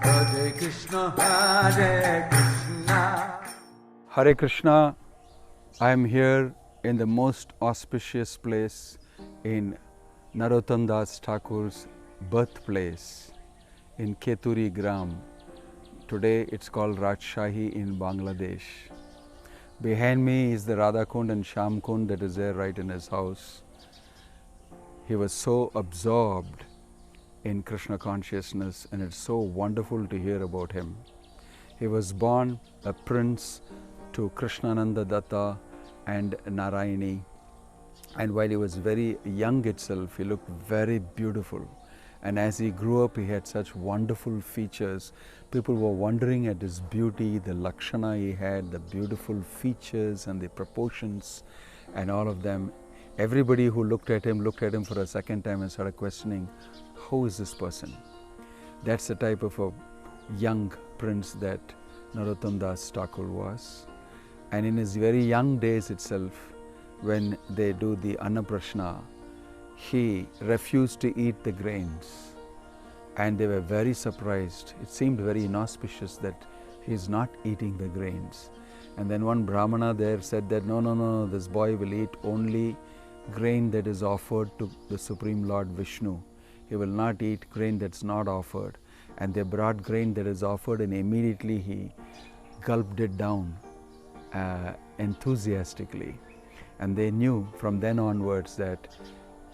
Hare Krishna, Hare Krishna. Hare Krishna, I am here in the most auspicious place in Narottama Thakur's birthplace in Keturi Gram. Today it's called Rajshahi in Bangladesh. Behind me is the Radha Kund and Sham Kund that is there right in his house. He was so absorbed in Krishna consciousness, and it's so wonderful to hear about him. He was born a prince to Krishnananda Datta and Narayani, and while he was very young itself, he looked very beautiful. And as he grew up, he had such wonderful features. People were wondering at his beauty, the lakshana he had, the beautiful features and the proportions and all of them. Everybody who looked at him for a second time and started questioning, who is this person? That's the type of a young prince that Narottama Thakur was. And in his very young days itself, when they do the Annaprashna, he refused to eat the grains. And they were very surprised. It seemed very inauspicious that he is not eating the grains. And then one Brahmana there said that, no, this boy will eat only grain that is offered to the Supreme Lord Vishnu. He will not eat grain that's not offered. And they brought grain that is offered, and immediately he gulped it down enthusiastically. And they knew from then onwards that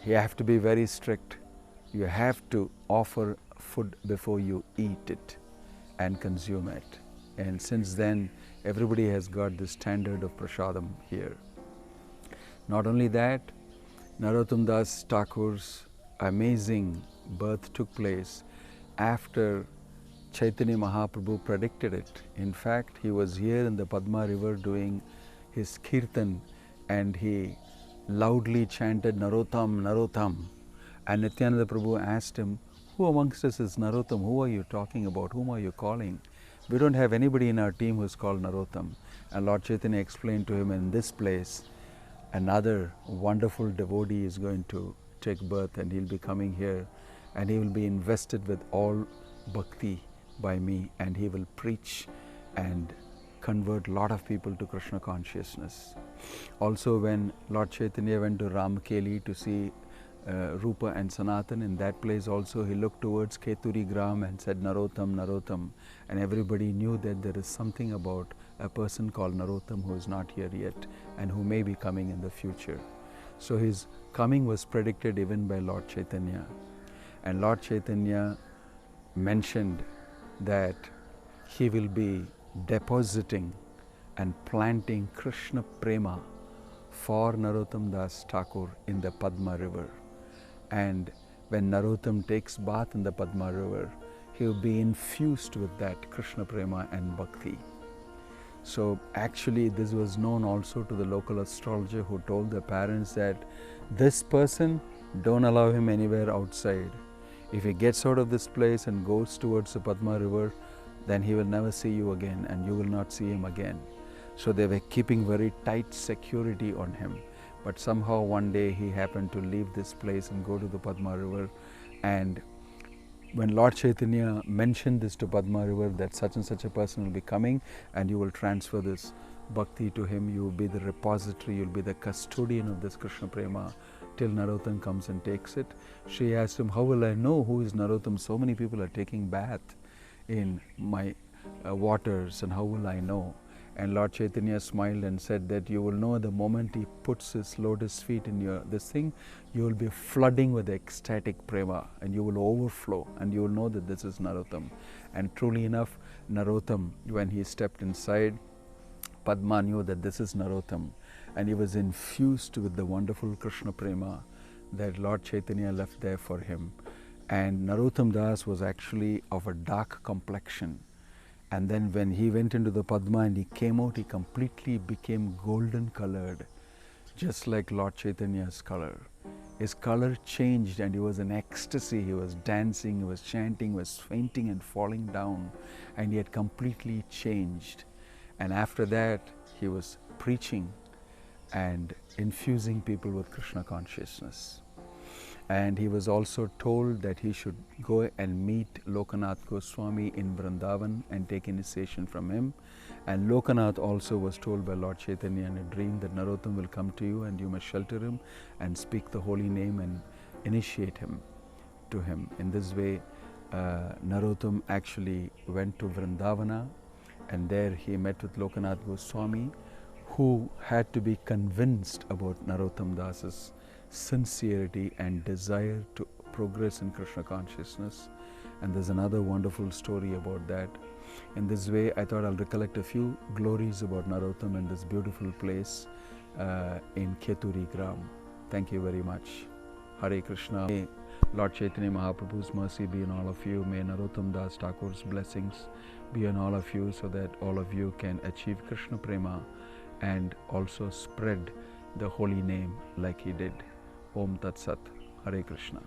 you have to be very strict. You have to offer food before you eat it and consume it. And since then, everybody has got this standard of prasadam here. Not only that, Narottama Thakur's amazing birth took place after Chaitanya Mahaprabhu predicted it. In fact, he was here in the Padma river doing his kirtan, and he loudly chanted Narottam, Narottam. And Nityananda Prabhu asked him, who amongst us is Narottam? Who are you talking about? Whom are you calling? We don't have anybody in our team who's called Narottam. And Lord Chaitanya explained to him, in this place, another wonderful devotee is going to take birth, and he'll be coming here, and he will be invested with all bhakti by me, and he will preach and convert a lot of people to Krishna consciousness. Also, when Lord Chaitanya went to Ramkeli to see Rupa and Sanatan, in that place also he looked towards Keturi Gram and said Narottam, Narottam, and everybody knew that there is something about a person called Narottam who is not here yet and who may be coming in the future. So his coming was predicted even by Lord Chaitanya, and Lord Chaitanya mentioned that he will be depositing and planting Krishna Prema for Narottama Thakur in the Padma river. And when Narottam takes bath in the Padma river, he will be infused with that Krishna Prema and Bhakti. So actually this was known also to the local astrologer, who told the parents that this person, don't allow him anywhere outside. If he gets out of this place and goes towards the Padma river, then he will never see you again, and you will not see him again. So they were keeping very tight security on him. But somehow one day he happened to leave this place and go to the Padma river. And when Lord Chaitanya mentioned this to Padma river, that such and such a person will be coming and you will transfer this bhakti to him, you will be the repository, you will be the custodian of this Krishna Prema till Narottam comes and takes it. She asked him, how will I know who is Narottam? So many people are taking bath in my waters, and how will I know? And Lord Chaitanya smiled and said that you will know the moment he puts his lotus feet in your this thing, you will be flooding with ecstatic prema, and you will overflow, and you will know that this is Narottam. And truly enough, Narottam, when he stepped inside, Padma knew that this is Narottam, and he was infused with the wonderful Krishna Prema that Lord Chaitanya left there for him. And Narottam Das was actually of a dark complexion. And then when he went into the Padma and he came out, he completely became golden colored, just like Lord Chaitanya's color. His color changed and he was in ecstasy. He was dancing, he was chanting, he was fainting and falling down, and he had completely changed. And after that, he was preaching and infusing people with Krishna consciousness. And he was also told that he should go and meet Lokanath Goswami in Vrindavan and take initiation from him. And Lokanath also was told by Lord Chaitanya in a dream that Narottama will come to you and you must shelter him and speak the holy name and initiate him to him. In this way, Narottama actually went to Vrindavana, and there he met with Lokanath Goswami, who had to be convinced about Narottama Das's sincerity and desire to progress in Krishna consciousness. And there's another wonderful story about that. In this way, I thought I'll recollect a few glories about Narottama in this beautiful place in Keturi Gram. Thank you very much. Hare Krishna. May Lord Chaitanya Mahaprabhu's mercy be on all of you. May Narottama Das Thakur's blessings be on all of you, so that all of you can achieve Krishna Prema and also spread the holy name like he did. Om Tat Sat. Hare Krishna.